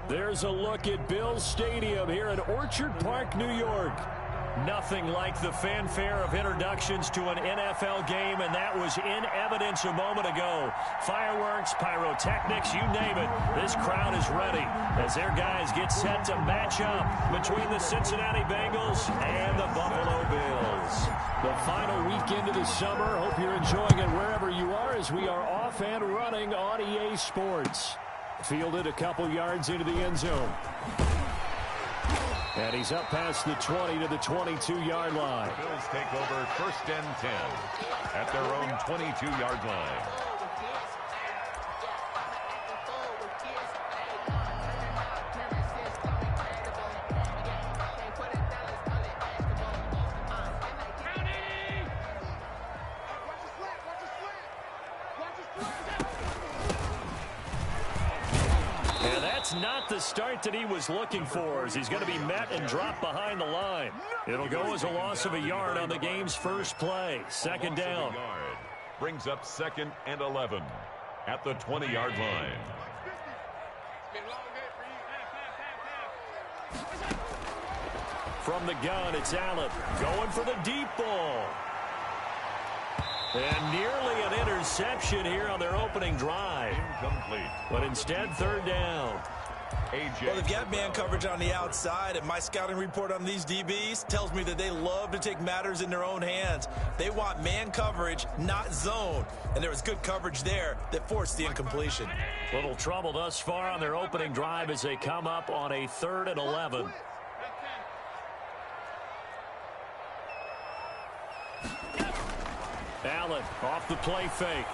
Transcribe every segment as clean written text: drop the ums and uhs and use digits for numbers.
There's a look at Bills Stadium here in Orchard Park, New York. Nothing like the fanfare of introductions to an NFL game, and that was in evidence a moment ago. Fireworks, pyrotechnics, you name it. This crowd is ready as their guys get set to match up between the Cincinnati Bengals and the Buffalo Bills. The final weekend of the summer. Hope you're enjoying it wherever you are as we are off and running on EA Sports. Fielded a couple yards into the end zone. And he's up past the 20 to the 22-yard line. The Bills take over 1st and 10 at their own 22-yard line. Not the start that he was looking for, as he's going to be met and dropped behind the line. It'll go as a loss of a yard on the game's first play. Second down. Brings up 2nd and 11 at the 20-yard line. From the gun, it's Allen going for the deep ball. And nearly an interception here on their opening drive. Incomplete. But instead, 3rd down. Well, they've got man coverage on the outside, and my scouting report on these DBs tells me that they love to take matters in their own hands. They want man coverage, not zone. And there was good coverage there that forced the incompletion. Little trouble thus far on their opening drive as they come up on a 3rd and 11. Allen off the play fake.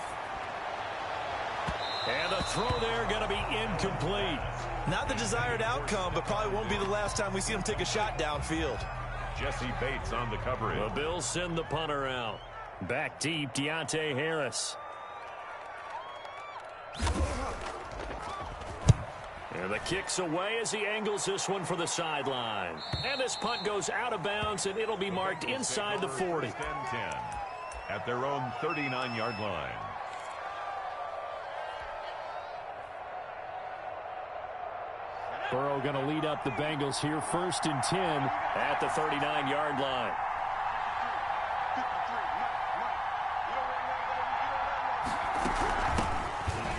And the throw there going to be incomplete. Not the desired outcome, but probably won't be the last time we see him take a shot downfield. Jesse Bates on the coverage. The Bills send the punter out. Back deep, Deontay Harris. And the kick's away as he angles this one for the sideline. And this punt goes out of bounds, and it'll be marked inside the 40. 10 at their own 39-yard line. Burrow going to lead up the Bengals here, 1st and 10 at the 39-yard line.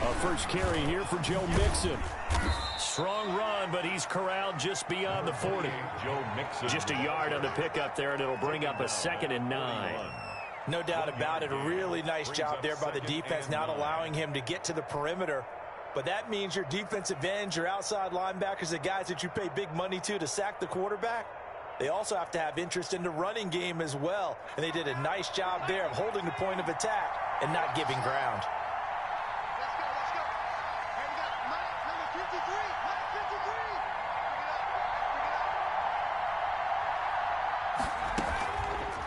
A first carry here for Joe Mixon. Strong run, but he's corralled just beyond the 40. Joe Mixon. Just a yard on the pickup there, and it'll bring up a 2nd and 9. No doubt about it. A really nice job there by the defense, not allowing him to get to the perimeter. But that means your defensive ends, your outside linebackers, the guys that you pay big money to sack the quarterback, they also have to have interest in the running game as well. And they did a nice job there of holding the point of attack and not giving ground.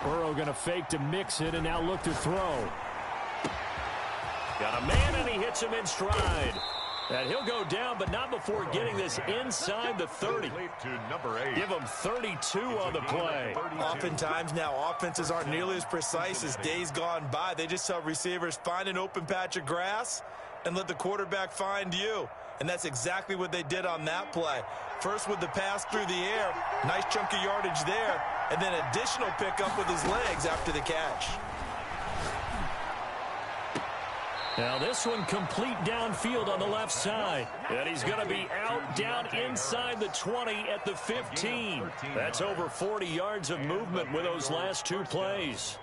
Burrow going to fake to Mixon and now look to throw. Got a man, and he hits him in stride. And he'll go down, but not before getting this inside the 30. Give him 32 on the play. Oftentimes now, offenses aren't nearly as precise as days gone by. They just tell receivers, find an open patch of grass and let the quarterback find you. And that's exactly what they did on that play. First with the pass through the air, nice chunk of yardage there, and then additional pickup with his legs after the catch. Now this one complete downfield on the left side. And he's going to be out down inside the 20 at the 15. That's over 40 yards of movement with those last two plays.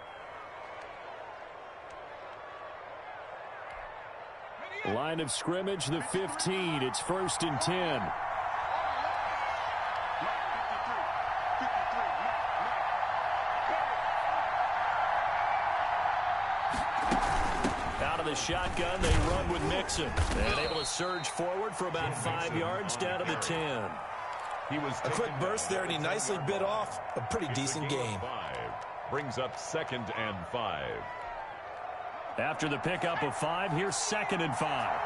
Line of scrimmage, the 15. It's 1st and 10. Shotgun, they run with Mixon. And able to surge forward for about 5 yards down to the 10. He was a quick burst there, and he nicely bit off a pretty decent game. Brings up 2nd and 5. After the pickup of 5, here's 2nd and 5.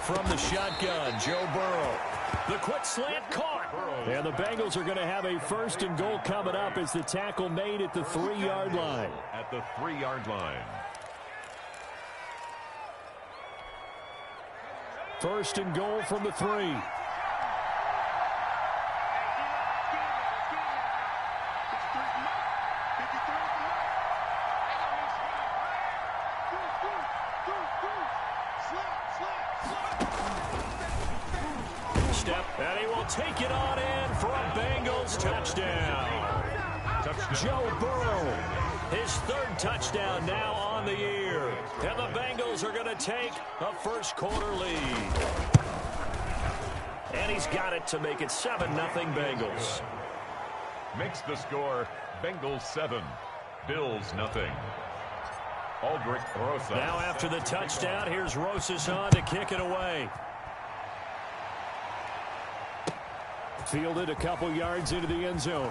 From the shotgun, Joe Burrow. The quick slant caught. And the Bengals are going to have a 1st and goal coming up as the tackle made at the 3-yard line. At the 3-yard line. First and goal from the 3. And he will take it on in for a Bengals touchdown. Joe Burrow, his 3rd touchdown now on the year. And the Bengals are going to take a first-quarter lead. And he's got it to make it 7-0 Bengals. Makes the score Bengals 7, Bills 0. Aldrich Rosas. Now after the touchdown, here's Rosas on to kick it away. Fielded a couple yards into the end zone.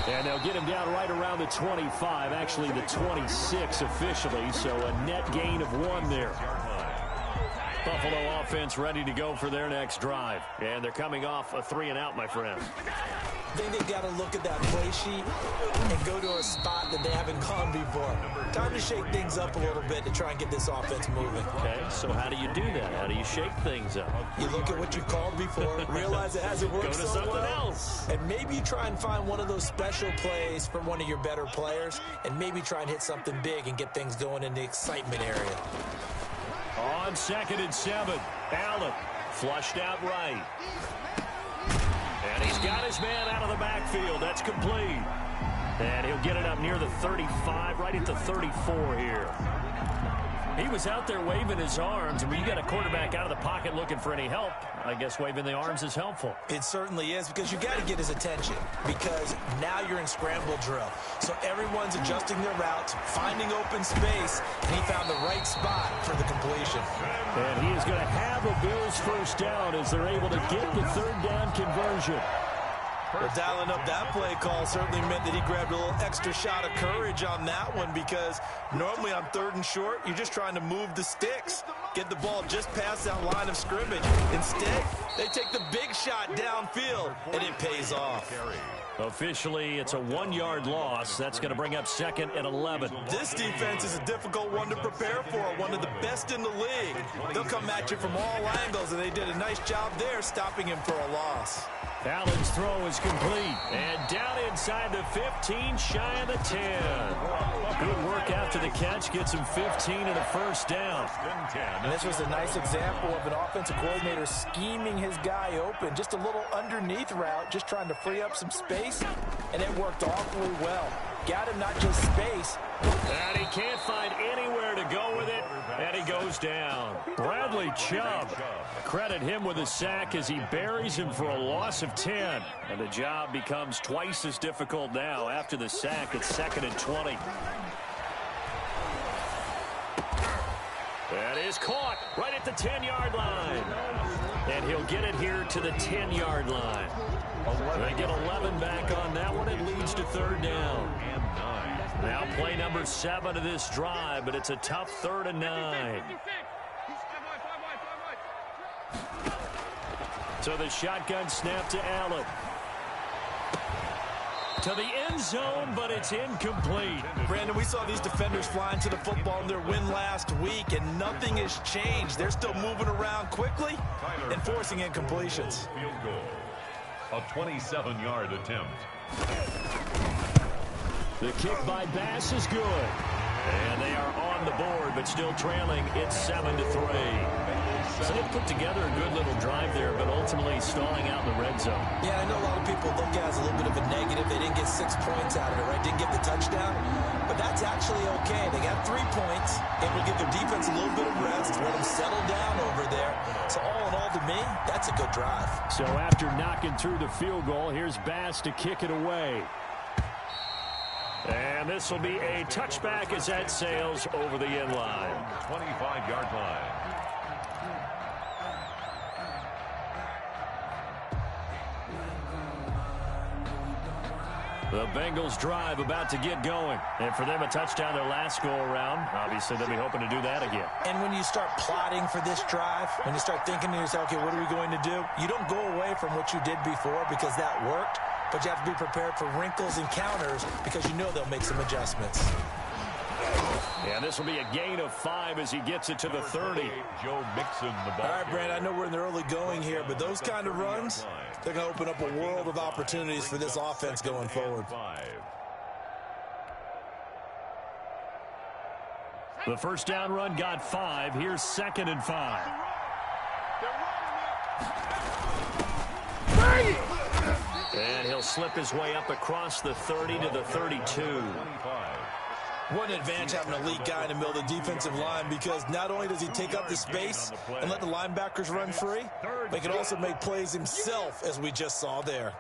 And they'll get him down right around the 25, actually the 26 officially, so a net gain of 1 there. Buffalo offense ready to go for their next drive. And they're coming off a 3-and-out, my friend. I think they've got to look at that play sheet and go to a spot that they haven't gone before. Time to shake things up a little bit to try and get this offense moving. Okay, so how do you do that? How do you shake things up? You look at what you've called before, realize it hasn't worked so well. Go to something else. And maybe you try and find one of those special plays from one of your better players, and maybe try and hit something big and get things going in the excitement area. On 2nd and 7, Allen flushed out right. And he's got his man out of the backfield. That's complete. And he'll get it up near the 35, right at the 34 here. He was out there waving his arms, and when you got a quarterback out of the pocket looking for any help, I guess waving the arms is helpful. It certainly is, because you got to get his attention, because now you're in scramble drill. So everyone's adjusting their routes, finding open space, and he found the right spot for the completion. And he is going to have a Bills first down as they're able to get the 3rd down conversion. Well, dialing up that play call certainly meant that he grabbed a little extra shot of courage on that one, because normally on 3rd and short, you're just trying to move the sticks, get the ball just past that line of scrimmage. Instead, they take the big shot downfield, and it pays off. Officially, it's a 1-yard loss. That's going to bring up 2nd and 11. This defense is a difficult one to prepare for, one of the best in the league. They'll come at you from all angles, and they did a nice job there stopping him for a loss. Allen's throw is complete. And down inside the 15, shy of the 10. Good work after the catch. Gets him 15 and a first down. And this was a nice example of an offensive coordinator scheming his guy open. Just a little underneath route, just trying to free up some space. And it worked awfully well. Got him not just space. And he can't find anywhere to go with it. And he goes down. Bradley Chubb. Credit him with a sack as he buries him for a loss of 10. And the job becomes twice as difficult now. After the sack, it's 2nd and 20. That is caught right at the 10-yard line. And he'll get it here to the 10-yard line. They get 11 back on that one. It leads to 3rd down. Now play number 7 of this drive, but it's a tough 3rd and 9. So the shotgun snap to Allen. To the end zone, but it's incomplete. Brandon, we saw these defenders flying to the football in their win last week, and nothing has changed. They're still moving around quickly and forcing incompletions. Field goal. A 27-yard attempt. The kick by Bass is good. And they are on the board, but still trailing. It's 7-3. So they put together a good little drive there, but ultimately stalling out in the red zone. Yeah, I know a lot of people look at it as a little bit of a negative. They didn't get 6 points out of it, right? Didn't get the touchdown. But that's actually okay. They got 3 points. Able to give their defense a little bit of rest, let them settle down over there. So all in all, to me, that's a good drive. So after knocking through the field goal, here's Bass to kick it away. And this will be a touchback as that sails over the end line. 25-yard line. The Bengals drive about to get going. And for them, a touchdown their last go-around. Obviously, they'll be hoping to do that again. And when you start plotting for this drive, when you start thinking to yourself, okay, what are we going to do? You don't go away from what you did before because that worked. But you have to be prepared for wrinkles and counters because you know they'll make some adjustments. And this will be a gain of 5 as he gets it to the 30. Joe Mixon, the ball. All right, Brand, I know we're in the early going here, but those kind of runs, they're going to open up a world of opportunities for this offense going forward. The first down run got 5. Here's 2nd and 5. And he'll slip his way up across the 30 to the 32. What an advantage having an elite guy in the middle of the defensive line, because not only does he take up the space and let the linebackers run free, but he can also make plays himself, as we just saw there.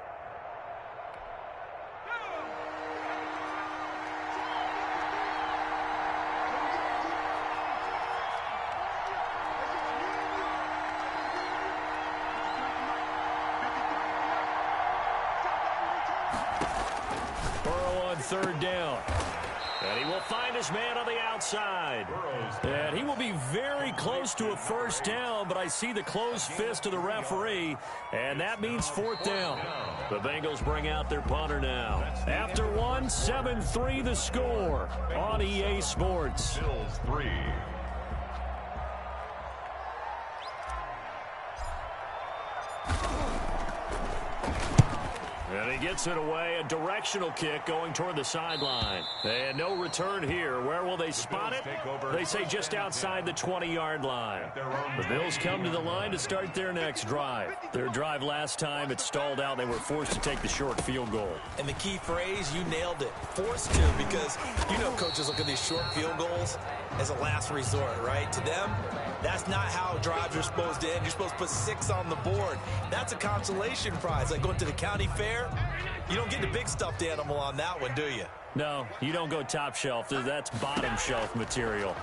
Burrow on 3rd down. And he will find his man on the outside. And he will be very close to a first down, but I see the closed fist of the referee, and that means 4th down. The Bengals bring out their punter now. After 1, 7-3 the score on EA Sports. Bills 3. And he gets it away, a directional kick going toward the sideline. And no return here. Where will they spot it? They say just outside the 20-yard line. The Bills come to the line to start their next drive. Their drive last time, it stalled out. They were forced to take the short field goal. And the key phrase, you nailed it. Forced to, because you know coaches look at these short field goals as a last resort, right? To them, that's not how drives are supposed to end. You're supposed to put 6 on the board. That's a consolation prize, like going to the county fair. You don't get the big stuffed animal on that one, do you? No, you don't go top shelf. That's bottom shelf material.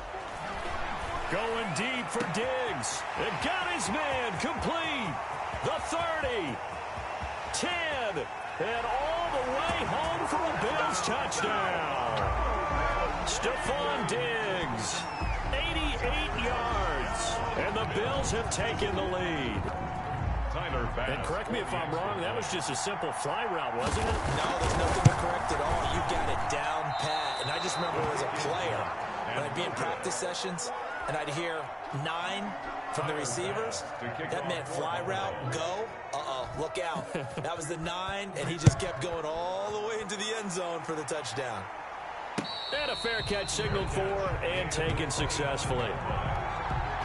Going deep for Diggs. It got his man complete. The 30. 10. And all the way home for a Bills touchdown. Stephon Diggs. 88 yards. And the Bills have taken the lead. And correct me if I'm wrong, that was just a simple fly route, wasn't it? No, there's nothing to correct at all. You got it down pat. And I just remember as a player, when I'd be in practice sessions, and I'd hear 9 from the receivers. That meant fly route, go. Uh-oh, look out. That was the 9, and he just kept going all the way into the end zone for the touchdown. And a fair catch signaled for and taken successfully.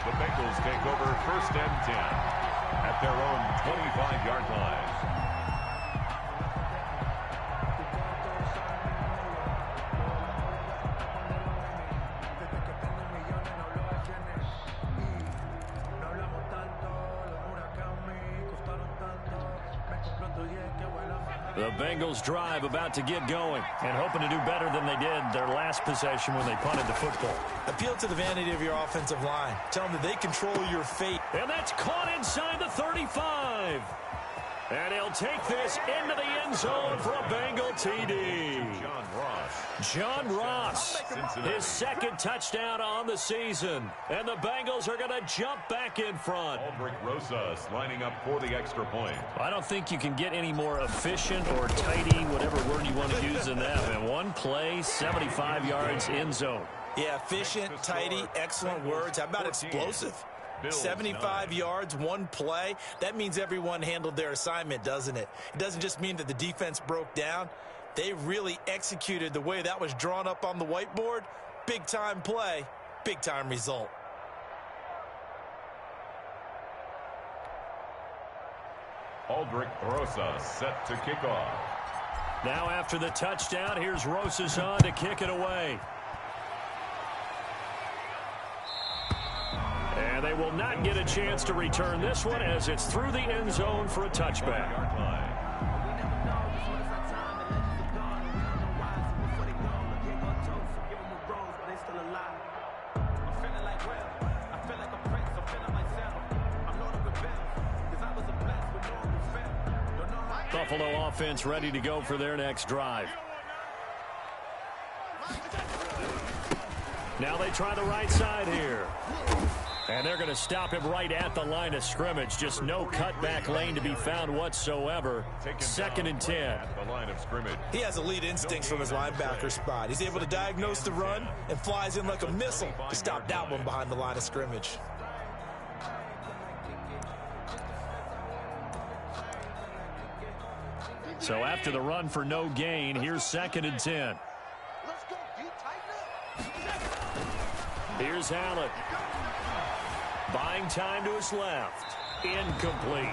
The Bengals take over 1st and 10. At their own 25-yard line. The Bengals drive about to get going and hoping to do better than they did their last possession when they punted the football. Appeal to the vanity of your offensive line. Tell them that they control your fate. And that's caught inside the 35. And he'll take this into the end zone for a Bengal TD. John Ross, his 2nd touchdown on the season. And the Bengals are going to jump back in front. Aldrich Rosas lining up for the extra point. I don't think you can get any more efficient or tidy, whatever word you want to use in that. And one play, 75 yards end zone. Yeah, efficient, tidy, excellent words. How about explosive? 75 yards, one play. That means everyone handled their assignment, doesn't it? It doesn't just mean that the defense broke down. They really executed the way that was drawn up on the whiteboard. Big-time play, big-time result. Aldrich Rosas set to kick off. Now after the touchdown, here's Rosas on to kick it away. And they will not get a chance to return this one as it's through the end zone for a touchback. Buffalo offense ready to go for their next drive. Now they try the right side here. And they're going to stop him right at the line of scrimmage. Just no cutback lane to be found whatsoever. Second and 10. At the line of scrimmage. He has elite instincts from his linebacker spot. He's able to diagnose the run and flies in like a missile to stop that one behind the line of scrimmage. So after the run for no gain, here's second and 10. Here's Allen. Buying time to his left. Incomplete.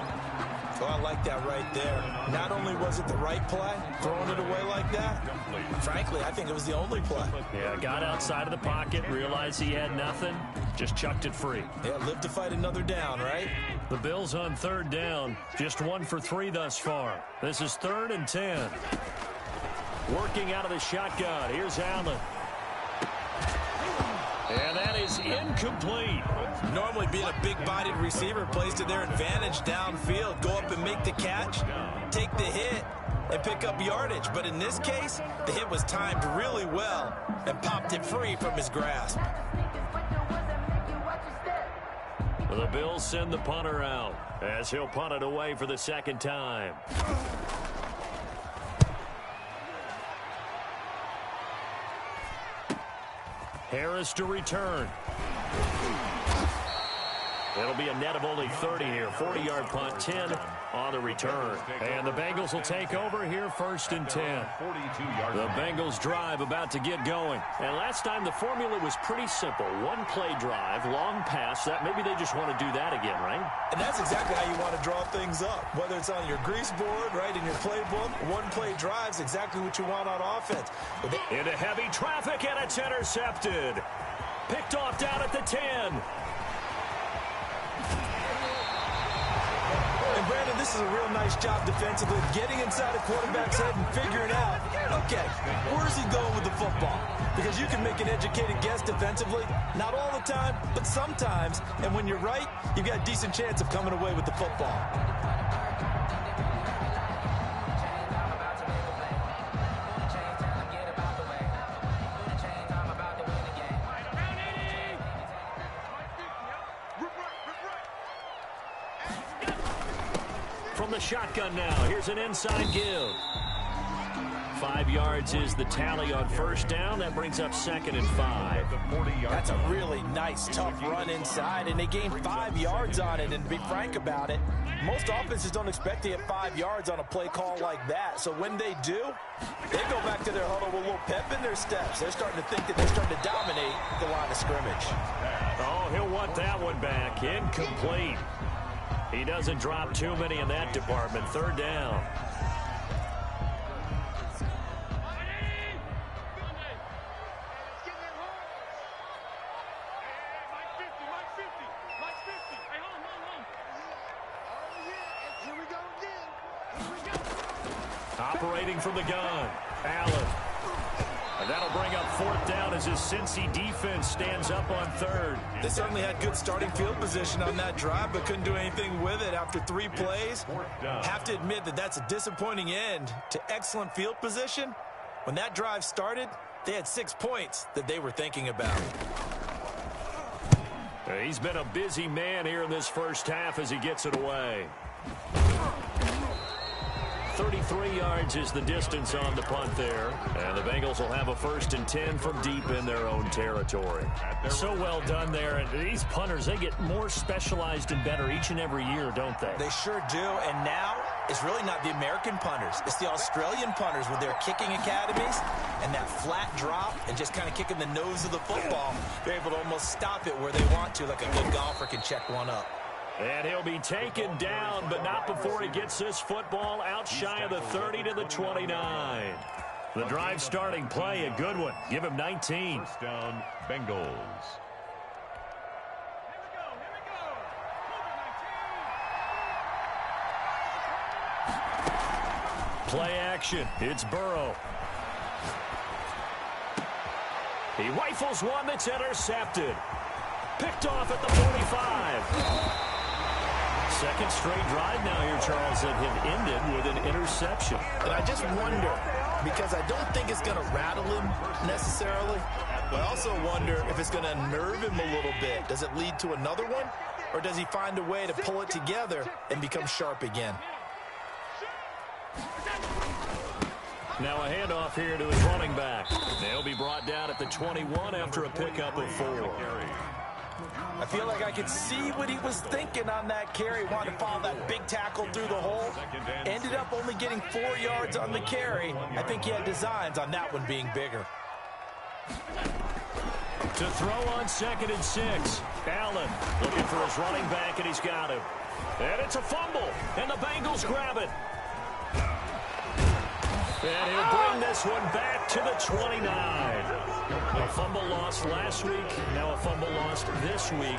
Oh, I like that right there. Not only was it the right play, throwing it away like that, frankly, I think it was the only play. Yeah, got outside of the pocket, realized he had nothing, just chucked it free. Yeah, live to fight another down, right? The Bills on third down, just 1 for 3 thus far. This is third and 10. Working out of the shotgun. Here's Allen. And that is incomplete. Normally being a big-bodied receiver plays to their advantage downfield. Go up and make the catch, take the hit, and pick up yardage. But in this case, the hit was timed really well and popped it free from his grasp. The Bills send the punter out as he'll punt it away for the second time. Harris to return. It'll be a net of only 30 here. 40-yard punt, 10 on the return. And the Bengals will take over here first and 10. The Bengals drive about to get going. And last time the formula was pretty simple. One-play drive, long pass. That maybe they just want to do that again, right? And that's exactly how you want to draw things up. Whether it's on your grease board, right, in your playbook, one-play drive is exactly what you want on offense. Into heavy traffic, and it's intercepted. Picked off down at the 10. And Brandon, this is a real nice job defensively, getting inside a quarterback's head and figuring out, okay, where's he going with the football? Because you can make an educated guess defensively, not all the time, but sometimes. And when you're right, you've got a decent chance of coming away with the football. From the shotgun now, here's an inside give. 5 yards is the tally on first down. That brings up second and 5. That's a really nice, tough run inside, and they gained 5 yards on it. And to be frank about it, most offenses don't expect to get 5 yards on a play call like that. So when they do, they go back to their huddle with a little pep in their steps. They're starting to think that they're starting to dominate the line of scrimmage. Oh, he'll want that one back. Incomplete. He doesn't drop too many in that department. Third down. Operating from the gun, Allen. And that'll bring up fourth down as his Cincy defense stands up on third. They certainly had good starting field position on that drive, but couldn't do anything with it after 3 plays. Have to admit that that's a disappointing end to excellent field position. When that drive started, they had 6 points that they were thinking about. He's been a busy man here in this first half as he gets it away. 33 yards is the distance on the punt there. And the Bengals will have a first and 10 from deep in their own territory. So well done there. And these punters, they get more specialized and better each and every year, don't they? They sure do. And now it's really not the American punters. It's the Australian punters with their kicking academies and that flat drop and just kind of kicking the nose of the football. They're able to almost stop it where they want to, like a good golfer can check one up. And he'll be taken down, but not before he gets this football out shy of the 30 to the 29. The drive starting play, a good one. Give him 19. First down, Bengals. Play action. It's Burrow. He rifles one that's intercepted. Picked off at the 45. Second straight drive now here, Charles, that have ended with an interception. And I just wonder, because I don't think it's going to rattle him necessarily, but I also wonder if it's going to unnerve him a little bit. Does it lead to another one, or does he find a way to pull it together and become sharp again? Now a handoff here to his running back. They'll be brought down at the 21 after a pickup of 4. I feel like I could see what he was thinking on that carry. Wanted to follow that big tackle through the hole. Ended up only getting 4 yards on the carry. I think he had designs on that one being bigger. To throw on 2nd and 6. Allen looking for his running back, and he's got him. And it's a fumble, and the Bengals grab it. And he'll bring this one back to the 29. A fumble lost last week, now a fumble lost this week.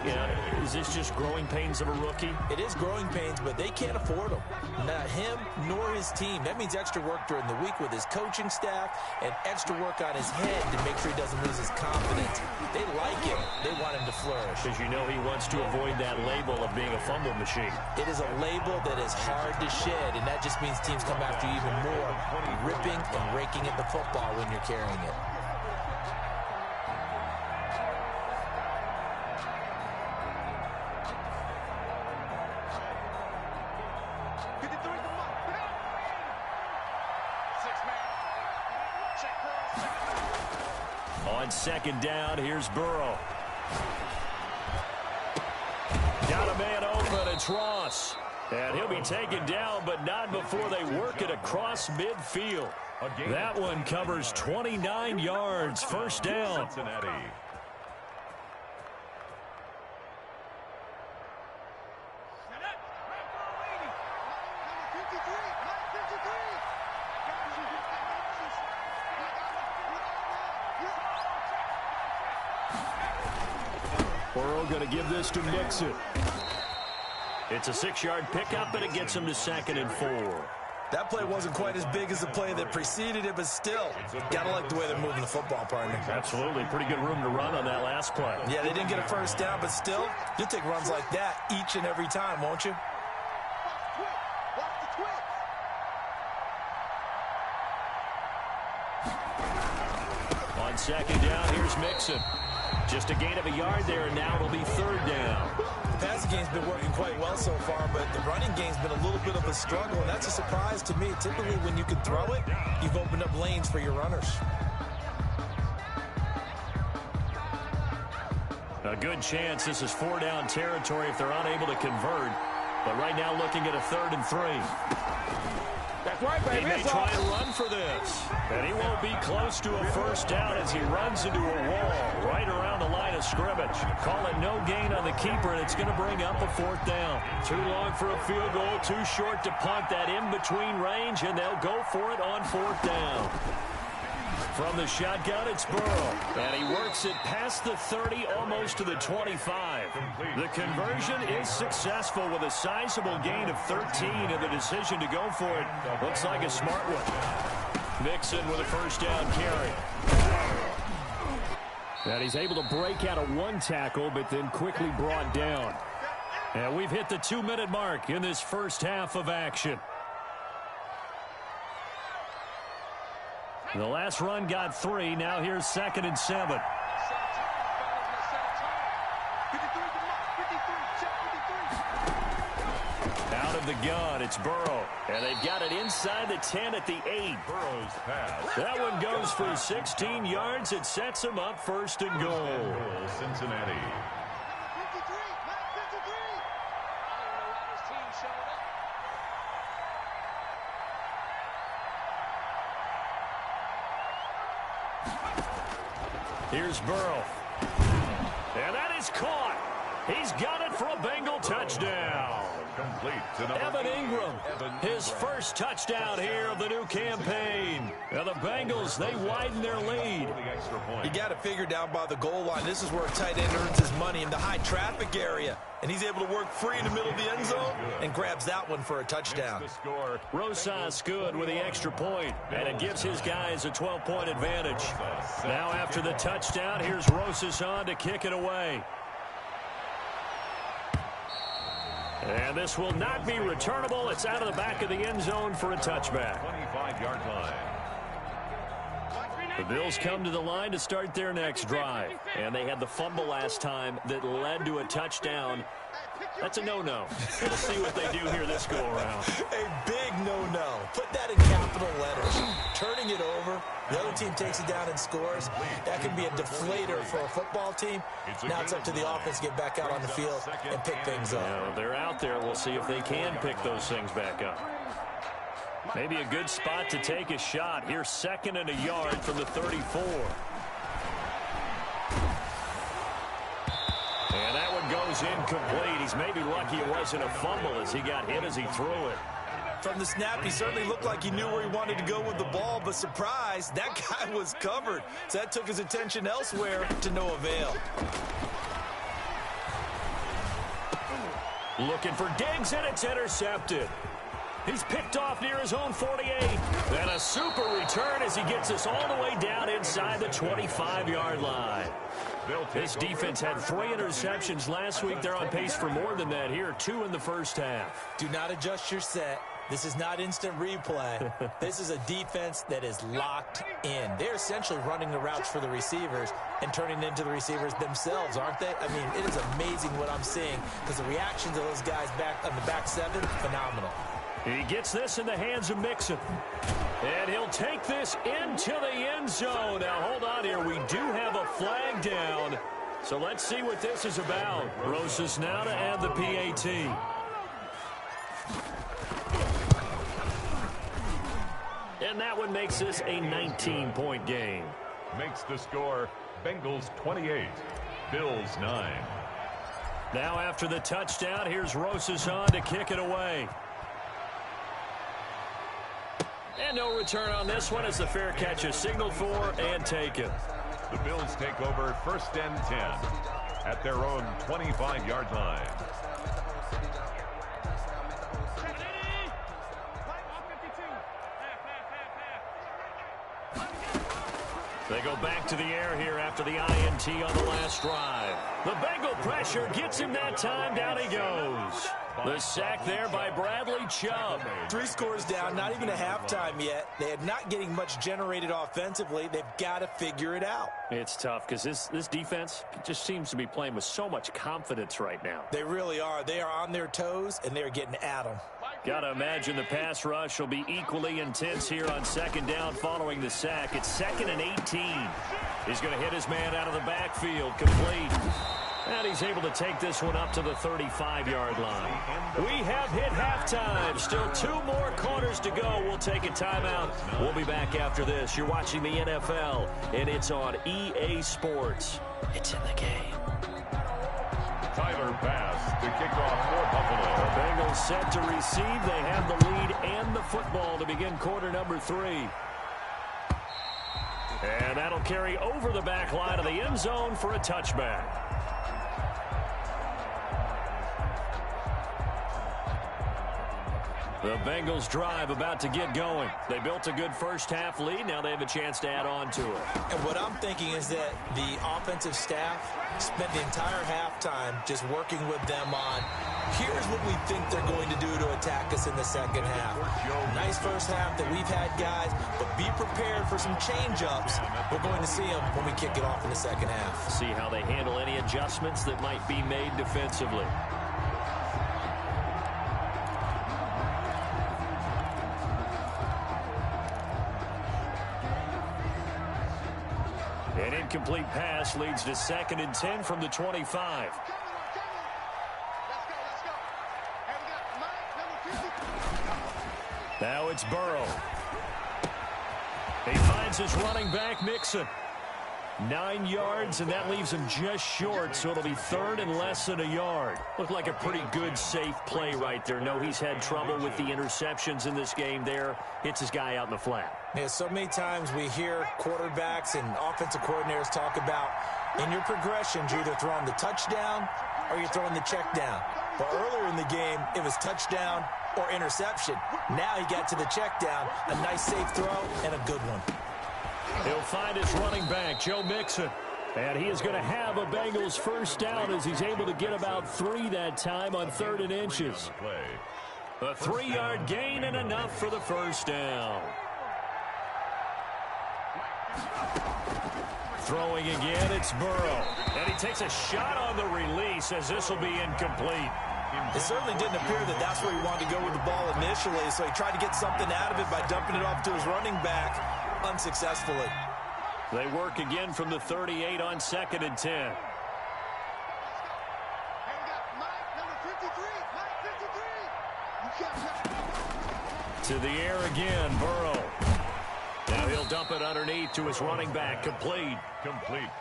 Is this just growing pains of a rookie? It is growing pains, but they can't afford them. Not him nor his team. That means extra work during the week with his coaching staff and extra work on his head to make sure he doesn't lose his confidence. They like him. They want him to flourish. Because you know he wants to avoid that label of being a fumble machine. It is a label that is hard to shed, and that just means teams come after you even more, ripping and raking at the football when you're carrying it. On 2nd down, here's Burrow. Got a man open, it's Ross. And he'll be taken down, but not before they work it across midfield. That one covers 29 yards, first down. Cincinnati. Burrow going to give this to Mixon. It's a 6-yard pickup, and it gets him to 2nd and 4. That play wasn't quite as big as the play that preceded it, but still, gotta like the way they're moving the football, partner. Absolutely. Pretty good room to run on that last play. Yeah, they didn't get a first down, but still, you'll take runs like that each and every time, won't you? On 2nd down, here's Mixon. Just a gain of a yard there, and now it'll be 3rd down. The passing game's been working quite well so far, but the running game's been a little bit of a struggle, and that's a surprise to me. Typically, when you can throw it, you've opened up lanes for your runners. A good chance this is 4-down territory if they're unable to convert. But right now looking at a 3rd and 3. That's right, baby. He may try and run for this. And he won't be close to a first down as he runs into a wall right around the line of scrimmage. Call it no gain on the keeper, and it's going to bring up a 4th down. Too long for a field goal, too short to punt that in-between range, and they'll go for it on 4th down. From the shotgun, it's Burrow. And he works it past the 30, almost to the 25. The conversion is successful with a sizable gain of 13, and the decision to go for it looks like a smart one. Mixon with a first down carry. And he's able to break out of one tackle, but then quickly brought down. And we've hit the 2-minute mark in this first half of action. The last run got 3. Now here's 2nd and 7. Out of the gun, it's Burrow. And they've got it inside the 10 at the 8. Burrow's pass. That one goes for 16 yards. It sets him up 1st and goal. Cincinnati. Here's Burrow. And that is caught. He's got it for a Bengal touchdown. Complete to number Evan Ingram, his first touchdown here of the new campaign. Now the Bengals, they widen their lead. You got it figured down by the goal line. This is where a tight end earns his money, in the high traffic area. And he's able to work free in the middle of the end zone and grabs that one for a touchdown. Rosas good with the extra point, and it gives his guys a 12-point advantage. Now after the touchdown, here's Rosas on to kick it away. And this will not be returnable. It's out of the back of the end zone for a touchback. 25-yard line. The Bills come to the line to start their next drive. And they had the fumble last time that led to a touchdown. That's a no-no. We'll see what they do here this go-around. A big no-no. Put that in capital letters. Turning it over, the other team takes it down and scores. That can be a deflator for a football team. Now it's up to the offense to get back out on the field and pick things up. Yeah, they're out there. We'll see if they can pick those things back up. Maybe a good spot to take a shot. Here's 2nd and a yard from the 34. And that one goes incomplete. He's maybe lucky it wasn't a fumble as he got hit as he threw it. From the snap, he certainly looked like he knew where he wanted to go with the ball, but surprise, that guy was covered. So that took his attention elsewhere to no avail. Looking for Diggs, and it's intercepted. He's picked off near his own 48. And a super return as he gets us all the way down inside the 25-yard line. This defense had 3 interceptions last week. They're on pace for more than that here, 2 in the first half. Do not adjust your set. This is not instant replay. This is a defense that is locked in. They're essentially running the routes for the receivers and turning into the receivers themselves, aren't they? I mean, it is amazing what I'm seeing because the reactions of those guys back on the back 7, phenomenal. He gets this in the hands of Mixon. And he'll take this into the end zone. Now, hold on here. We do have a flag down. So let's see what this is about. Rosas now to add the PAT. And that one makes this a 19-point game. Makes the score Bengals 28, Bills 9. Now after the touchdown, here's Rosas on to kick it away. And no return on this one as the fair catch is signaled for and taken. The Bills take over 1st and 10 at their own 25-yard line. They go back to the air here after the INT on the last drive. The Bengal pressure gets him that time. Down he goes. The sack there by Bradley Chubb. 3 scores down, not even a halftime yet. They are not getting much generated offensively. They've got to figure it out. It's tough because this defense just seems to be playing with so much confidence right now. They really are. They are on their toes, and they're getting at them. Got to imagine the pass rush will be equally intense here on 2nd down following the sack. It's 2nd and 18. He's going to hit his man out of the backfield, complete. And he's able to take this one up to the 35-yard line. We have hit halftime. Still 2 more quarters to go. We'll take a timeout. We'll be back after this. You're watching the NFL, and it's on EA Sports. It's in the game. Tyler pass to kick off for Buffalo. The Bengals set to receive. They have the lead and the football to begin quarter number 3. And that'll carry over the back line of the end zone for a touchback. The Bengals drive about to get going. They built a good first half lead. Now they have a chance to add on to it. And what I'm thinking is that the offensive staff spent the entire halftime just working with them on, here's what we think they're going to do to attack us in the second half. Nice first half that we've had, guys, but be prepared for some change-ups. We're going to see them when we kick it off in the second half. See how they handle any adjustments that might be made defensively. An incomplete pass leads to 2nd and 10 from the 25. Now it's Burrow. He finds his running back, Mixon. 9 yards, and that leaves him just short, so it'll be 3rd and less than a yard. Looked like a pretty good, safe play right there. No, he's had trouble with the interceptions in this game there. Hits his guy out in the flat. Yeah, so many times we hear quarterbacks and offensive coordinators talk about in your progressions, you're either throwing the touchdown or you're throwing the check down. But earlier in the game, it was touchdown or interception. Now he got to the check down, a nice safe throw and a good one. He'll find his running back, Joe Mixon. And he is going to have a Bengals first down as he's able to get about 3 that time on 3rd and inches. A 3-yard gain and enough for the first down. Throwing again, it's Burrow. And he takes a shot on the release as this will be incomplete. It certainly didn't appear that that's where he wanted to go with the ball initially, so he tried to get something out of it by dumping it off to his running back unsuccessfully. They work again from the 38 on 2nd and 10. To the air again, Burrow. Now he'll dump it underneath to his running back. Complete.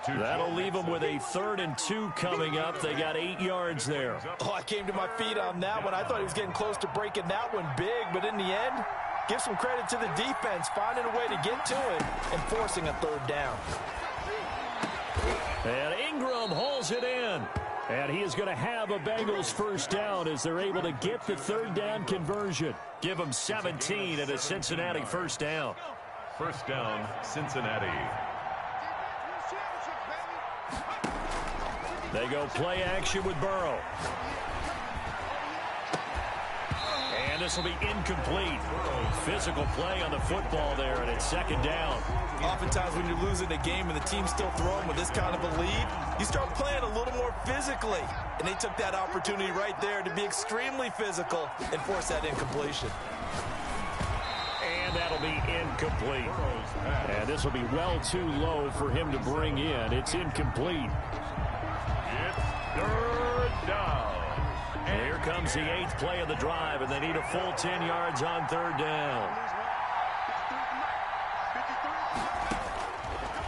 That'll leave him with a 3rd and 2 coming up. They got 8 yards there. Oh, I came to my feet on that one. I thought he was getting close to breaking that one big, but in the end, give some credit to the defense, finding a way to get to it and forcing a 3rd down. And Ingram hauls it in. And he is going to have a Bengals first down as they're able to get the 3rd down conversion. Give him 17 and a Cincinnati first down. First down, Cincinnati. They go play action with Burrow. And this will be incomplete. Physical play on the football there, and it's 2nd down. Oftentimes when you're losing a game and the team's still throwing with this kind of a lead, you start playing a little more physically. And they took that opportunity right there to be extremely physical and force that incompletion. And that'll be incomplete. And this will be well too low for him to bring in. It's incomplete. It's 3rd down. And here comes the 8th play of the drive, and they need a full 10 yards on 3rd down.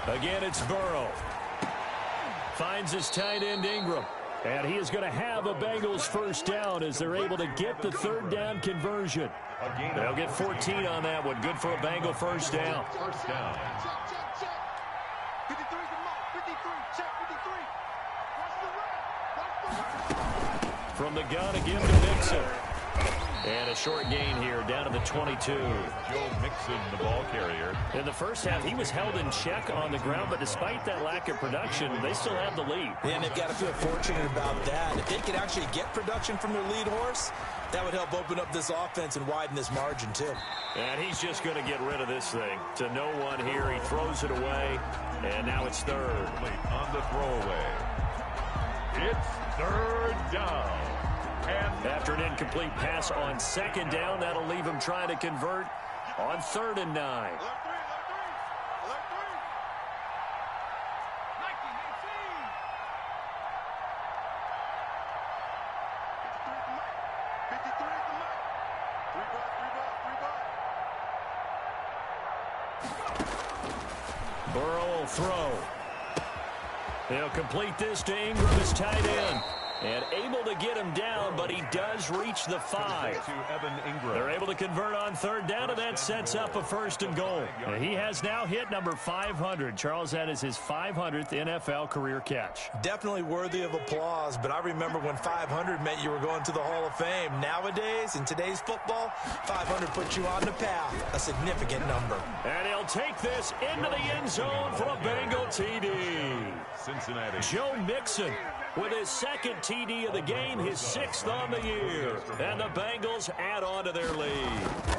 Again, it's Burrow. Finds his tight end Ingram. And he is going to have a Bengals first down as they're able to get the 3rd down conversion. They'll get 14 on that one. Good for a Bengal first down. First down. From the gun again to Mixon. And a short gain here down to the 22. Joe Mixon, the ball carrier. In the first half, he was held in check on the ground, but despite that lack of production, they still have the lead. And they've got to feel fortunate about that. If they could actually get production from their lead horse, that would help open up this offense and widen this margin, too. And he's just going to get rid of this thing. To no one here, he throws it away, and now it's 3rd. On the throwaway. It's 3rd down. And after an incomplete pass on 2nd down, that'll leave him trying to convert on 3rd and 9. Burrow will throw. They'll complete this to Ingram, his tight end. And able to get him down, but he does reach the 5. They're able to convert on 3rd down, and that sets up a 1st and goal. And he has now hit number 500. Charles, that is his 500th NFL career catch. Definitely worthy of applause, but I remember when 500 meant you were going to the Hall of Fame. Nowadays, in today's football, 500 puts you on the path, a significant number. And he'll take this into the end zone for a Bengal TD. Cincinnati. Joe Mixon with his 2nd TD of the game, his 6th on the year. And the Bengals add on to their lead.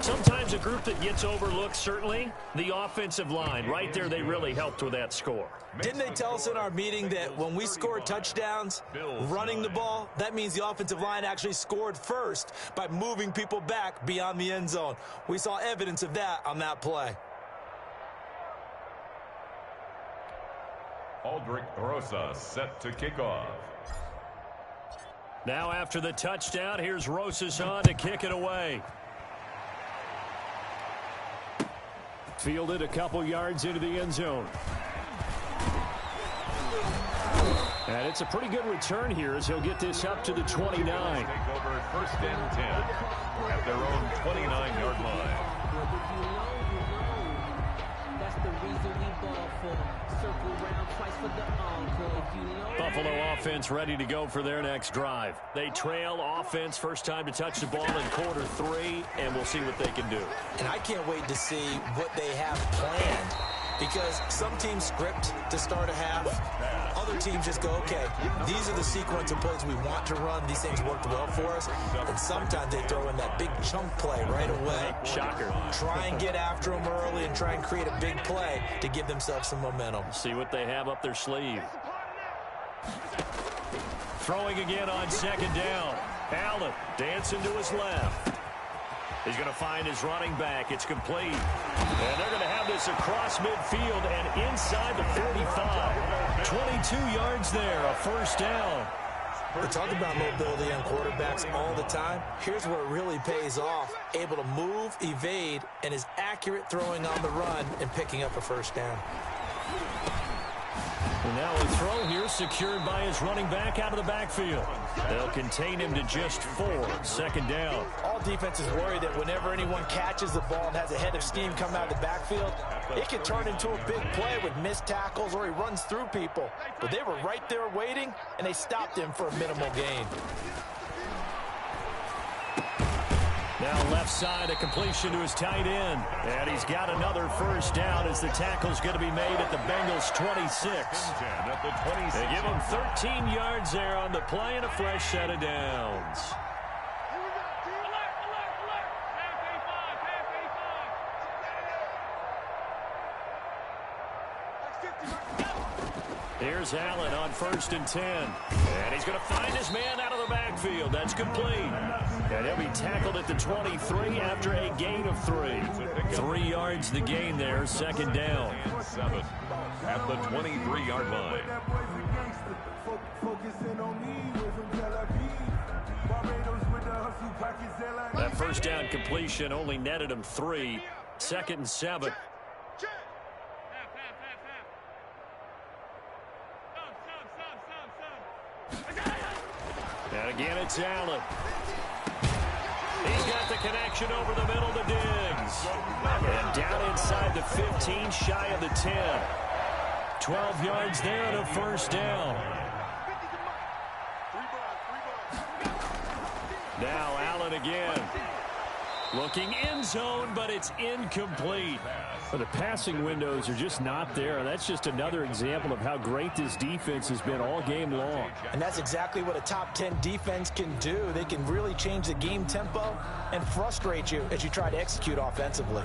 Sometimes a group that gets overlooked, certainly, the offensive line. Right there, they really helped with that score. Didn't they tell us in our meeting that when we score touchdowns, running the ball, that means the offensive line actually scored first by moving people back beyond the end zone? We saw evidence of that on that play. Aldrich Rosas set to kick off. Now after the touchdown, here's Rosas on to kick it away. Fielded a couple yards into the end zone. And it's a pretty good return here as he'll get this up to the 29. Take over 1st and 10 at their own 29-yard line. That's the reason we ball for. Circle around twice for the encore. Buffalo offense ready to go for their next drive. They trail offense, first time to touch the ball in quarter 3, and we'll see what they can do. And I can't wait to see what they have planned because some teams script to start a half. Other teams just go, okay, these are the sequence of plays we want to run. These things worked well for us. And sometimes they throw in that big chunk play right away. Shocker. Try and get after them early and try and create a big play to give themselves some momentum. See what they have up their sleeve. Throwing again on second down. Allen dancing to his left. He's going to find his running back. It's complete. And they're going to have this across midfield and inside the 45. 22 yards there, a first down. We talk about mobility on quarterbacks all the time. Here's where it really pays off. Able to move, evade, and is accurate throwing on the run and picking up a first down. And now a throw here secured by his running back out of the backfield. They'll contain him to just 4. Second down. All defenses worry that whenever anyone catches the ball and has a head of steam come out of the backfield, it can turn into a big play with missed tackles or he runs through people. But they were right there waiting, and they stopped him for a minimal gain. Now left side, a completion to his tight end. And he's got another first down as the tackle's going to be made at the Bengals' 26. They give him 13 yards there on the play and a fresh set of downs. Here's Allen on 1st and 10. And he's going to find his man out of the backfield. That's complete. And he'll be tackled at the 23 after a gain of 3. 3 yards the gain there, second down. 7 at the 23-yard line. That first down completion only netted him 3. 2nd and 7. And again, it's Allen. He's got the connection over the middle to Diggs. And down inside the 15, shy of the 10. 12 yards there and a first down. Now Allen again. Looking end zone, but it's incomplete. But the passing windows are just not there. That's just another example of how great this defense has been all game long. And that's exactly what a top 10 defense can do. They can really change the game tempo and frustrate you as you try to execute offensively.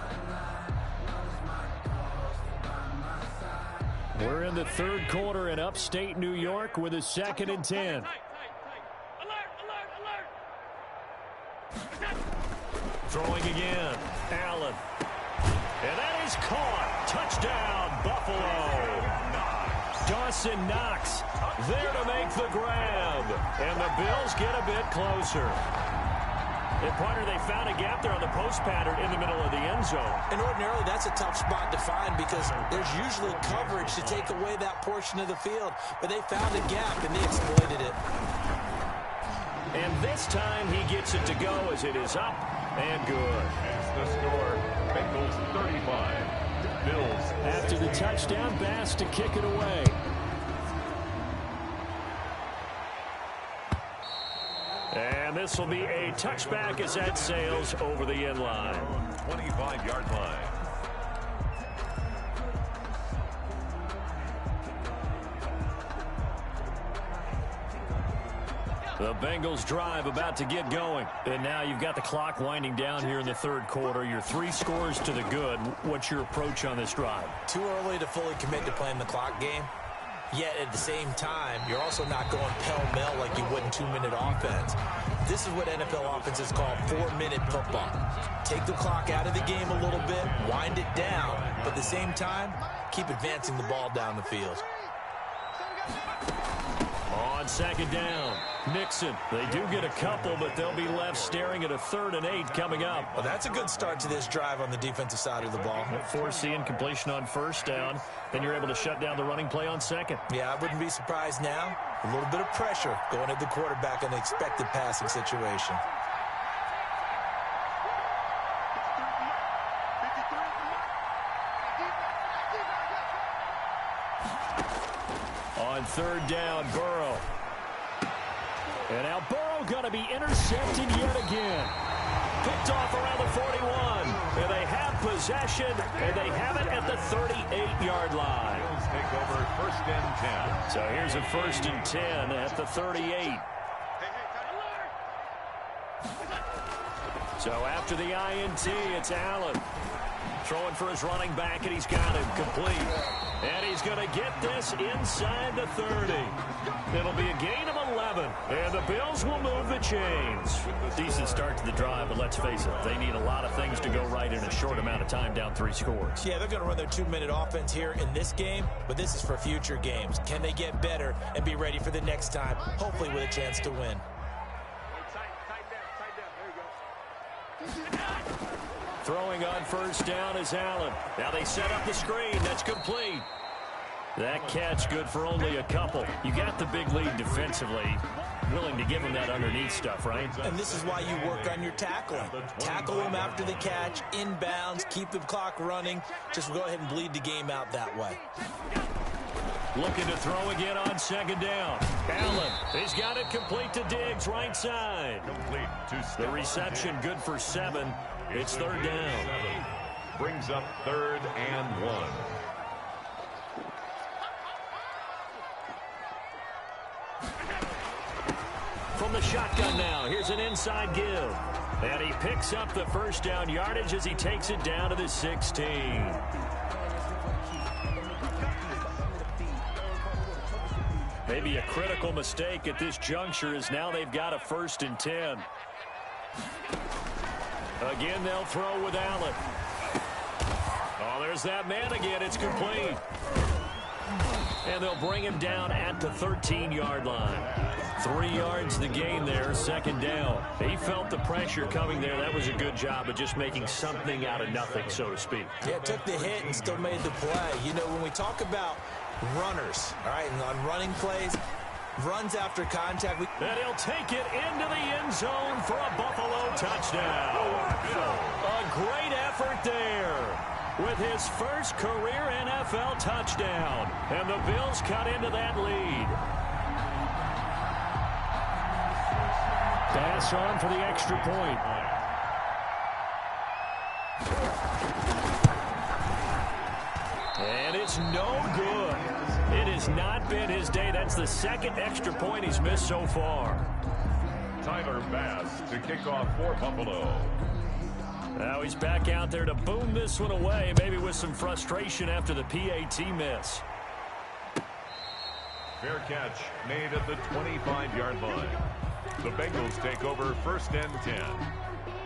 We're in the third quarter in upstate New York with a 2nd and 10. Throwing again, Allen. And that is caught. Touchdown, Buffalo. Dawson Knox there to make the grab. And the Bills get a bit closer. And partner, they found a gap there on the post pattern in the middle of the end zone. And ordinarily, that's a tough spot to find because there's usually coverage to take away that portion of the field. But they found a gap, and they exploited it. And this time, he gets it to go as it is up and good. That's the score. Bengals 35. Bills. After the touchdown, Bass to kick it away. And this will be a touchback as that sails over the end line. 25-yard line. The Bengals drive about to get going. And now you've got the clock winding down here in the third quarter. Your 3 scores to the good. What's your approach on this drive? Too early to fully commit to playing the clock game. Yet at the same time, you're also not going pell-mell like you would in 2-minute offense. This is what NFL offenses call 4-minute football. Take the clock out of the game a little bit, wind it down, but at the same time, keep advancing the ball down the field. On second down, Nixon. They do get a couple, but they'll be left staring at a 3rd and 8 coming up. Well, that's a good start to this drive on the defensive side of the ball. Forcing completion on first down, then you're able to shut down the running play on second. Yeah, I wouldn't be surprised now. A little bit of pressure going at the quarterback in the expected passing situation. On 3rd down, Burrow. And now Burrow going to be intercepted yet again. Picked off around the 41. And they have possession, and they have it at the 38-yard line. Bills take over 1st and 10. So here's a 1st and 10 at the 38. So after the INT, it's Allen. Throwing for his running back, and he's got him complete. And he's going to get this inside the 30. It'll be a gain of 11, and the Bills will move the chains. Decent start to the drive, but let's face it, they need a lot of things to go right in a short amount of time, down 3 scores. Yeah, they're going to run their 2-minute offense here in this game, but this is for future games. Can they get better and be ready for the next time, hopefully with a chance to win? Throwing on 1st down is Allen. Now they set up the screen. That's complete. That catch good for only a couple. You got the big lead defensively. Willing to give him that underneath stuff, right? And this is why you work on your tackling. Tackle him after the catch, inbounds, keep the clock running. Just go ahead and bleed the game out that way. Looking to throw again on 2nd down. Allen, he's got it complete to Diggs, right side. Complete to The reception good for 7. It's 3rd down. Brings up 3rd and 1. From the shotgun now, here's an inside give. And he picks up the 1st down yardage as he takes it down to the 16. Maybe a critical mistake at this juncture is now they've got a 1st and 10. Again, they'll throw with Allen. Oh, there's that man again. It's complete. And they'll bring him down at the 13-yard line. 3 yards the gain there, 2nd down. He felt the pressure coming there. That was a good job of just making something out of nothing, so to speak. Yeah, took the hit and still made the play. You know, when we talk about runners, all right, and on running plays, runs after contact. And he'll take it into the end zone for a Buffalo touchdown. A great effort there with his first career NFL touchdown. And the Bills cut into that lead. Pass on for the extra point. And it's no good. It has not been his day. That's the 2nd extra point he's missed so far. Tyler Bass to kick off for Buffalo. Now he's back out there to boom this one away, maybe with some frustration after the PAT miss. Fair catch made at the 25-yard line. The Bengals take over 1st and 10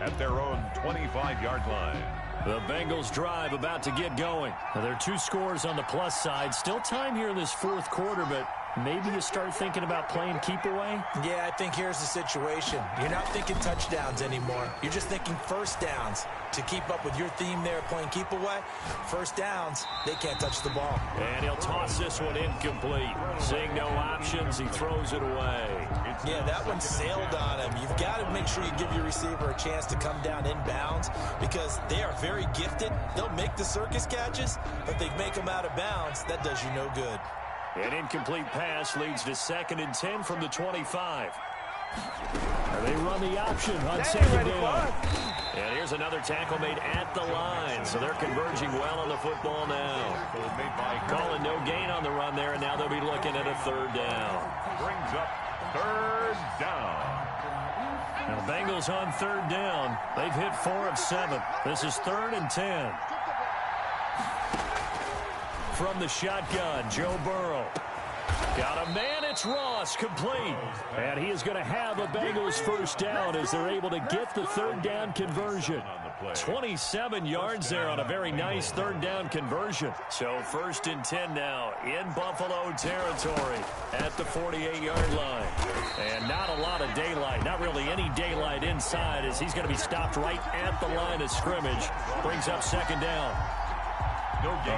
at their own 25-yard line. The Bengals drive about to get going. Now, there are 2 scores on the plus side. Still time here in this 4th quarter, but maybe you start thinking about playing keep away? Yeah, I think here's the situation. You're not thinking touchdowns anymore. You're just thinking 1st downs. To keep up with your theme there, playing keep away, 1st downs, they can't touch the ball. And he'll toss this one incomplete. Seeing no options, he throws it away. Yeah, that one sailed on him. You've got to make sure you give your receiver a chance to come down inbounds because they are very gifted. They'll make the circus catches, but they make them out of bounds. That does you no good. An incomplete pass leads to 2nd and 10 from the 25. They run the option on 2nd down. And here's another tackle made at the line. So they're converging well on the football now. Calling no gain on the run there, and now they'll be looking at a 3rd down. Brings up 3rd down. Now Bengals on 3rd down. They've hit 4 of 7. This is 3rd and 10. From the shotgun, Joe Burrow. Got a man, it's Ross, complete. And he is going to have a Bengals 1st down as they're able to get the 3rd down conversion. 27 yards there on a very nice 3rd down conversion. So 1st and 10 now in Buffalo territory at the 48-yard line. And not a lot of daylight, not really any daylight inside as he's going to be stopped right at the line of scrimmage. Brings up 2nd down.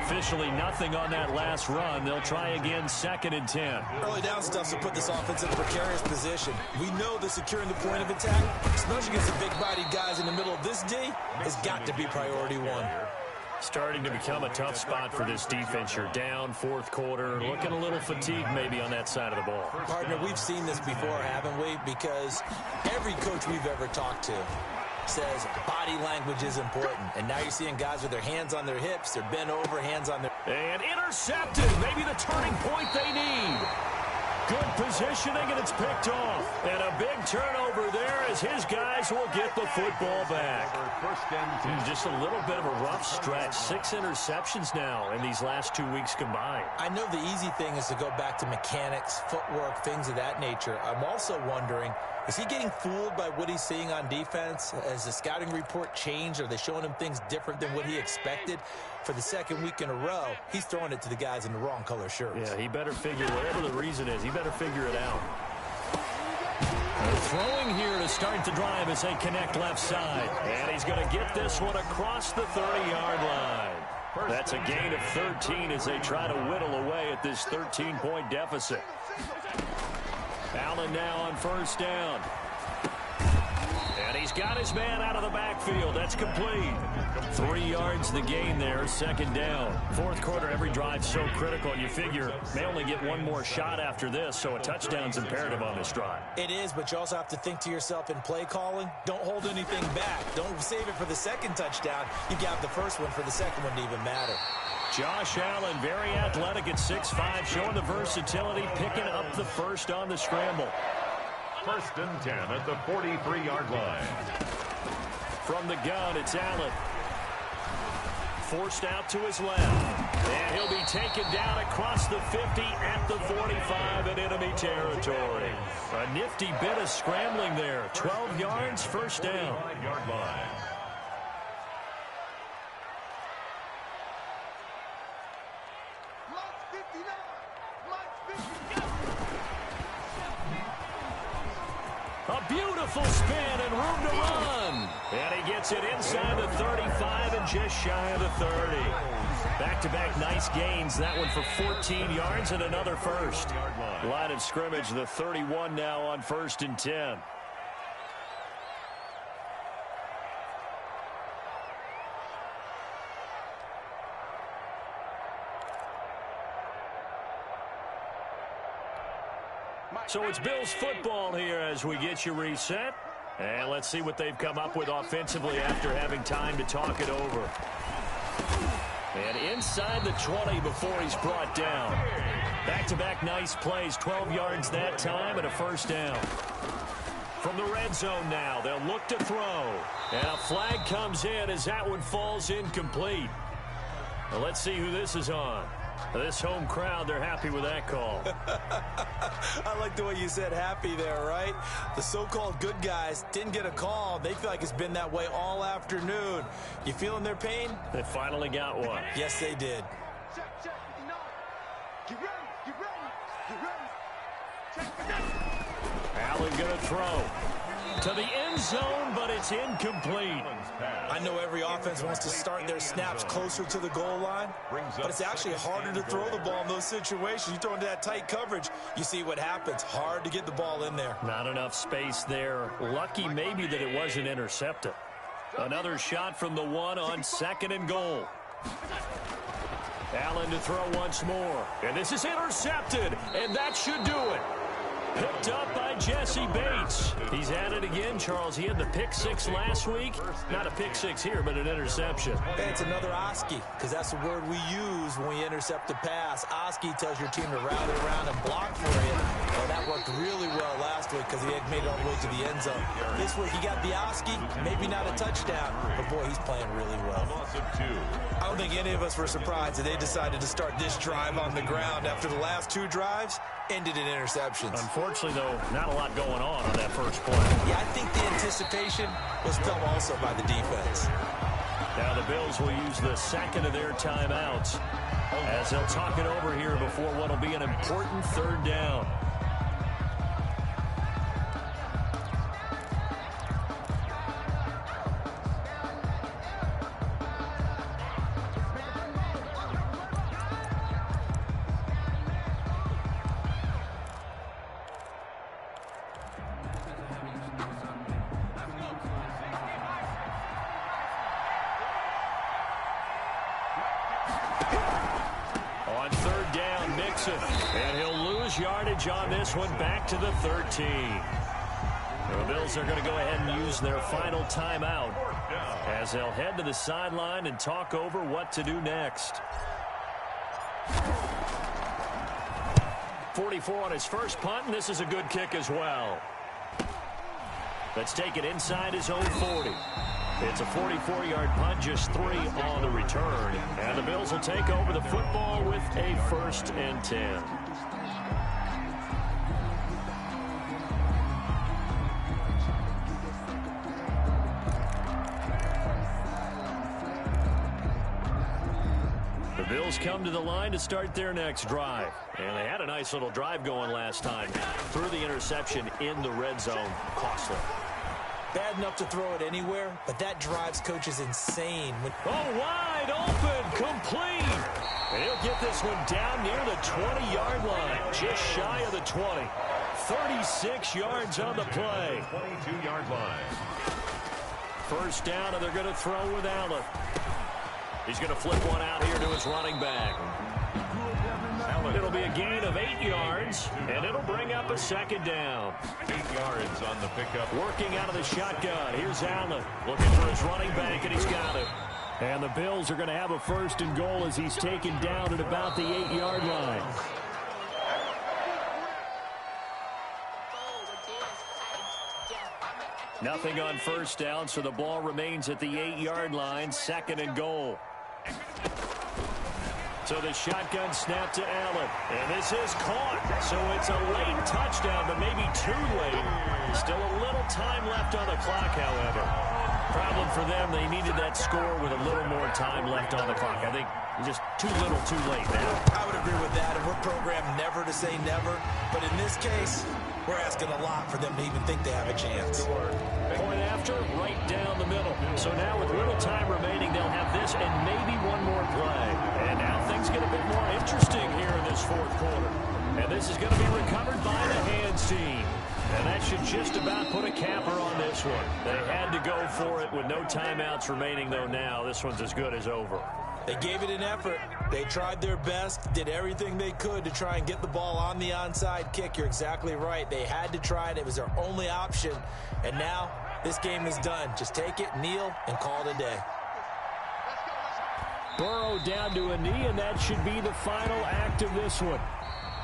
Officially nothing on that last run. They'll try again 2nd and 10. Early down stuff to put this offense in a precarious position. We know that securing the point of attack, especially against the big-bodied guys in the middle of this D, has got to be priority 1. Starting to become a tough spot for this defense. You're down 4th quarter, looking a little fatigued maybe on that side of the ball. Partner, we've seen this before, haven't we? Because every coach we've ever talked to says body language is important. And now you're seeing guys with their hands on their hips. They're bent over, hands on their... And intercepted. Maybe the turning point they need. Good positioning, and it's picked off. And a big turnover there as his guys will get the football back. Just a little bit of a rough stretch. 6 interceptions now in these last 2 weeks combined. I know the easy thing is to go back to mechanics, footwork, things of that nature. I'm also wondering, is he getting fooled by what he's seeing on defense? Has the scouting report changed? Are they showing him things different than what he expected? For the second week in a row, he's throwing it to the guys in the wrong color shirts. Yeah, he better figure, whatever the reason is, he better figure it out. They're throwing here to start the drive as they connect left side. And he's going to get this one across the 30-yard line. That's a gain of 13 as they try to whittle away at this 13-point deficit. Allen now on first down. And he's got his man out of the backfield. That's complete. 3 yards the gain there, second down. Fourth quarter, every drive so critical. You figure may only get one more shot after this, so a touchdown's imperative on this drive. It is, but you also have to think to yourself in play calling, don't hold anything back. Don't save it for the second touchdown. You got the first one for the second one to even matter. Josh Allen, very athletic at 6'5", showing the versatility, picking up the first on the scramble. First and 10 at the 43-yard line. From the gun, it's Allen. Forced out to his left. And he'll be taken down across the 50 at the 45 in enemy territory. A nifty bit of scrambling there. 12 yards, first down. 5-yard line. A beautiful spin and room to run. And he gets it inside the 35 and just shy of the 30. Back-to-back nice gains. That one for 14 yards and another first. Line of scrimmage, the 31 now on first and 10. So it's Bills football here as we get you reset. And let's see what they've come up with offensively after having time to talk it over. And inside the 20 before he's brought down. Back-to-back nice plays, 12 yards that time and a first down. From the red zone now, they'll look to throw. And a flag comes in as that one falls incomplete. Well, let's see who this is on. This home crowd, they're happy with that call. I like the way you said happy there, right? The so-called good guys didn't get a call. They feel like it's been that way all afternoon. You feeling their pain? They finally got one. Yes, they did. Allen going to throw to the end zone, but it's incomplete. I know every offense wants to start their snaps closer to the goal line, but it's actually harder to throw the ball in those situations. You throw into that tight coverage, you see what happens. Hard to get the ball in there. Not enough space there. Lucky maybe that it wasn't intercepted. Another shot from the one on second and goal. Allen to throw once more. And this is intercepted, and that should do it. Picked up by Jesse Bates. He's at it again, Charles. He had the pick six last week. Not a pick six here, but an interception. Hey, it's another Oski, because that's the word we use when we intercept the pass. Oski tells your team to rally around and block for you. Well, that worked really well last week because he had made it all the way to the end zone. This week, he got the Oski, maybe not a touchdown, but boy, he's playing really well. I don't think any of us were surprised that they decided to start this drive on the ground after the last two drives ended in interceptions. Unfortunately, though, not a lot going on that first play. Yeah, I think the anticipation was felt also by the defense. Now the Bills will use the second of their timeouts as they'll talk it over here before what will be an important third down. And he'll lose yardage on this one back to the 13. The Bills are going to go ahead and use their final timeout as they'll head to the sideline and talk over what to do next. 44 on his first punt, and this is a good kick as well. Let's take it inside his own 40. It's a 44-yard punt, just 3 on the return. And the Bills will take over the football with a 1st and 10. The Bills come to the line to start their next drive. And they had a nice little drive going last time. Threw the interception in the red zone. Costly. Bad enough to throw it anywhere, but that drives coaches insane. Oh, wide open, complete. And he'll get this one down near the 20-yard line, just shy of the 20. 36 yards on the play. 22-yard line. First down, and they're going to throw with Allen. He's going to flip one out here to his running back. It'll be a gain of 8 yards, and it'll bring up a 2nd down. 8 yards on the pickup. Working out of the shotgun. Here's Allen looking for his running back, and he's got it. And the Bills are going to have a 1st and goal as he's taken down at about the 8-yard line. Nothing on first down, so the ball remains at the 8-yard line. 2nd and goal. So the shotgun snap to Allen. And this is caught. So it's a late touchdown, but maybe too late. Still a little time left on the clock, however. Problem for them, they needed that score with a little more time left on the clock. I think just too little, too late now. I would agree with that, and we're programmed never to say never. But in this case, we're asking a lot for them to even think they have a chance. Point after, right down the middle. So now with little time remaining, they'll have this and maybe one more play. And now things get a bit more interesting here in this 4th quarter. And this is going to be recovered by the hands team. And that should just about put a capper on this one. They had to go for it with no timeouts remaining, though now. This one's as good as over. They gave it an effort. They tried their best, did everything they could to try and get the ball on the onside kick. You're exactly right. They had to try it. It was their only option. And now this game is done. Just take it, kneel, and call it a day. Burrow down to a knee, and that should be the final act of this one.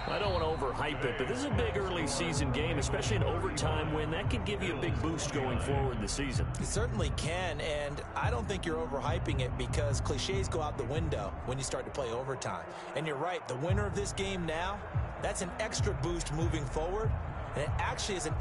I don't want to overhype it, but this is a big early season game, especially an overtime win. That could give you a big boost going forward in the season. It certainly can, and I don't think you're overhyping it because cliches go out the window when you start to play overtime. And you're right, the winner of this game now, that's an extra boost moving forward, and it actually is an